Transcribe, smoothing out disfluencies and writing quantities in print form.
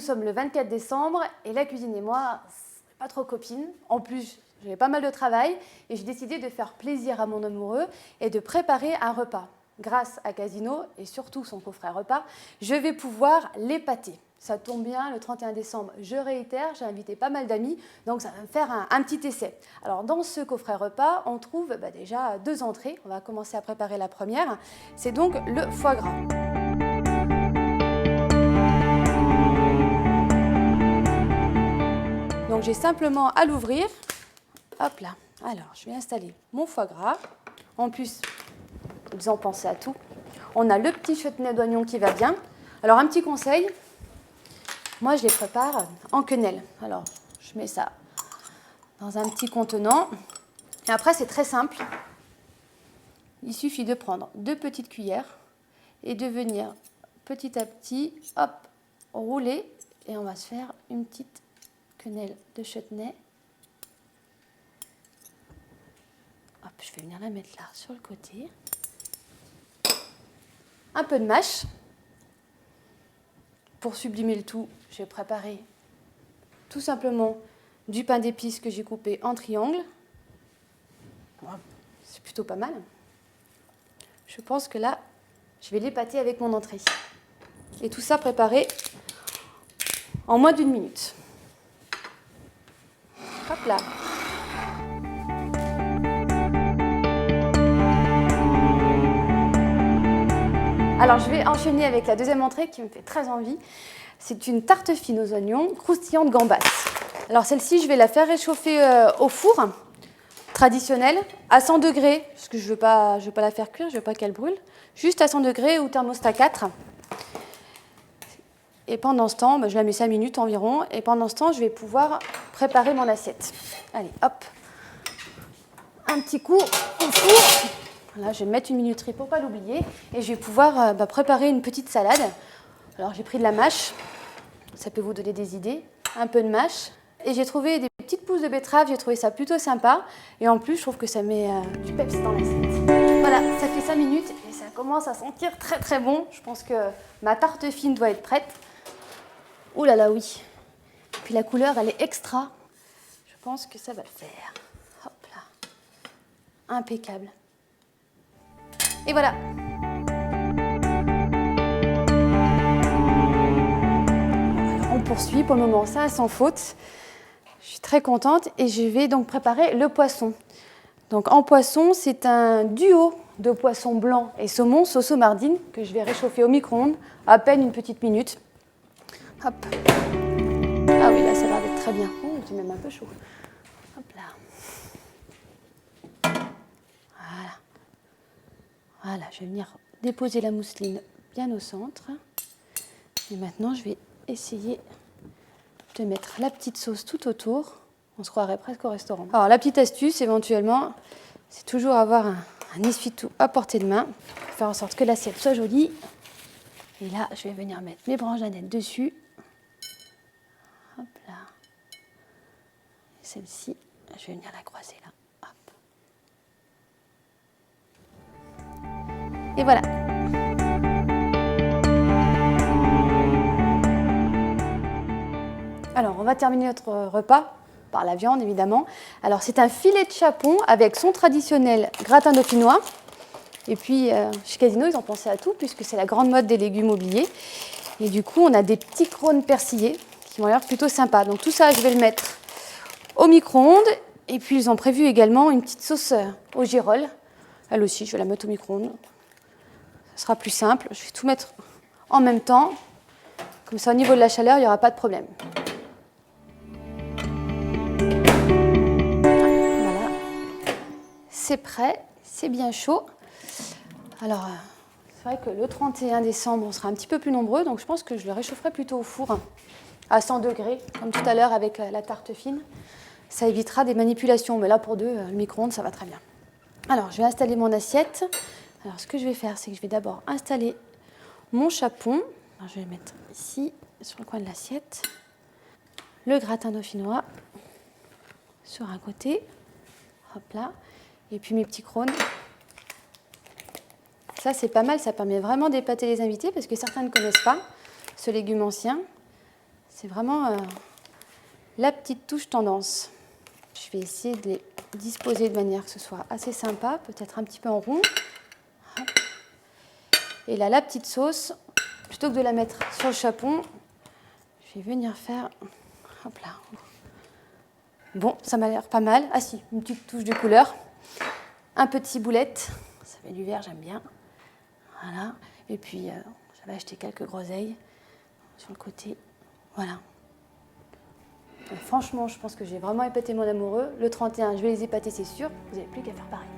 nous sommes le 24 décembre et la cuisine et moi, c'est pas trop copine. En plus, j'avais pas mal de travail et j'ai décidé de faire plaisir à mon amoureux et de préparer un repas. Grâce à Casino et surtout son coffret repas, je vais pouvoir l'épater. Ça tombe bien, le 31 décembre, je réitère, j'ai invité pas mal d'amis, donc ça va me faire un petit essai. Alors dans ce coffret repas, on trouve déjà 2 entrées. On va commencer à préparer la première. C'est donc le foie gras. Donc j'ai simplement à l'ouvrir. Hop là. Alors je vais installer mon foie gras. En plus, ils ont pensé à tout. On a le petit chutney d'oignon qui va bien. Alors un petit conseil, moi je les prépare en quenelle. Alors je mets ça dans un petit contenant. Et après c'est très simple. Il suffit de prendre 2 petites cuillères et de venir petit à petit, hop, rouler. Et on va se faire une petite quenelle de chutney. Hop, je vais venir la mettre là sur le côté. Un peu de mâche. Pour sublimer le tout, je vais préparer tout simplement du pain d'épices que j'ai coupé en triangles. C'est plutôt pas mal. Je pense que là, je vais l'épater avec mon entrée. Et tout ça préparé en moins d'1 minute. Hop là. Alors je vais enchaîner avec la deuxième entrée qui me fait très envie. C'est une tarte fine aux oignons croustillante gambas. Alors celle-ci, je vais la faire réchauffer au four traditionnel à 100 degrés, parce que je veux pas la faire cuire, je veux pas qu'elle brûle. Juste à 100 degrés ou thermostat 4. Et pendant ce temps, je la mets 5 minutes environ. Et pendant ce temps, je vais pouvoir préparer mon assiette. Allez, hop. Un petit coup au four. Là, je vais mettre une minuterie pour ne pas l'oublier. Et je vais pouvoir préparer une petite salade. Alors, j'ai pris de la mâche. Ça peut vous donner des idées. Un peu de mâche. Et j'ai trouvé des petites pousses de betterave. J'ai trouvé ça plutôt sympa. Et en plus, je trouve que ça met du peps dans l'assiette. Voilà, ça fait 5 minutes et ça commence à sentir très très bon. Je pense que ma tarte fine doit être prête. Ouh là là, oui. Puis la couleur, elle est extra. Je pense que ça va le faire. Hop là. Impeccable. Et voilà. Alors, on poursuit pour le moment, ça sans faute. Je suis très contente et je vais donc préparer le poisson. Donc en poisson, c'est un duo de poisson blanc et saumon, sauce aux sardines, que je vais réchauffer au micro-ondes à peine une petite minute. Hop. Ah oui, là, ça a l'air d'être très bien. Oh, c'est même un peu chaud. Hop là. Voilà. Voilà, je vais venir déposer la mousseline bien au centre. Et maintenant, je vais essayer de mettre la petite sauce tout autour. On se croirait presque au restaurant. Alors, la petite astuce, éventuellement, c'est toujours avoir un essuie-tout à portée de main. Faire en sorte que l'assiette soit jolie. Et là, je vais venir mettre mes branches d'aneth dessus. Hop là. Et celle-ci, je vais venir la croiser là. Hop. Et voilà. Alors, on va terminer notre repas par la viande, évidemment. Alors, c'est un filet de chapon avec son traditionnel gratin dauphinois. Et puis, chez Casino, ils ont pensé à tout, puisque c'est la grande mode des légumes oubliés. Et du coup, on a des petits crônes persillés qui ont l'air plutôt sympas. Donc, tout ça, je vais le mettre au micro-ondes. Et puis, ils ont prévu également une petite sauce au girolles. Elle aussi, je vais la mettre au micro-ondes. Ce sera plus simple. Je vais tout mettre en même temps. Comme ça, au niveau de la chaleur, il n'y aura pas de problème. Voilà. C'est prêt. C'est bien chaud. Alors, c'est vrai que le 31 décembre, on sera un petit peu plus nombreux. Donc, je pense que je le réchaufferai plutôt au four à 100 degrés, comme tout à l'heure avec la tarte fine. Ça évitera des manipulations. Mais là, pour deux, le micro-ondes, ça va très bien. Alors, je vais installer mon assiette. Alors, ce que je vais faire, c'est que je vais d'abord installer mon chapon. Alors, je vais le mettre ici, sur le coin de l'assiette. Le gratin dauphinois sur un côté. Hop là. Et puis mes petits crônes. Ça, c'est pas mal. Ça permet vraiment d'épater les invités parce que certains ne connaissent pas ce légume ancien. C'est vraiment la petite touche tendance. Je vais essayer de les disposer de manière que ce soit assez sympa, peut-être un petit peu en rond. Et là, la petite sauce, plutôt que de la mettre sur le chapon, je vais venir faire, hop là. Bon, ça m'a l'air pas mal. Ah si, une petite touche de couleur. Un peu de ciboulette, ça fait du vert, j'aime bien. Voilà. Et puis, j'avais acheté quelques groseilles sur le côté. Voilà. Et franchement, je pense que j'ai vraiment épaté mon amoureux. Le 31, je vais les épater, c'est sûr. Vous n'avez plus qu'à faire pareil.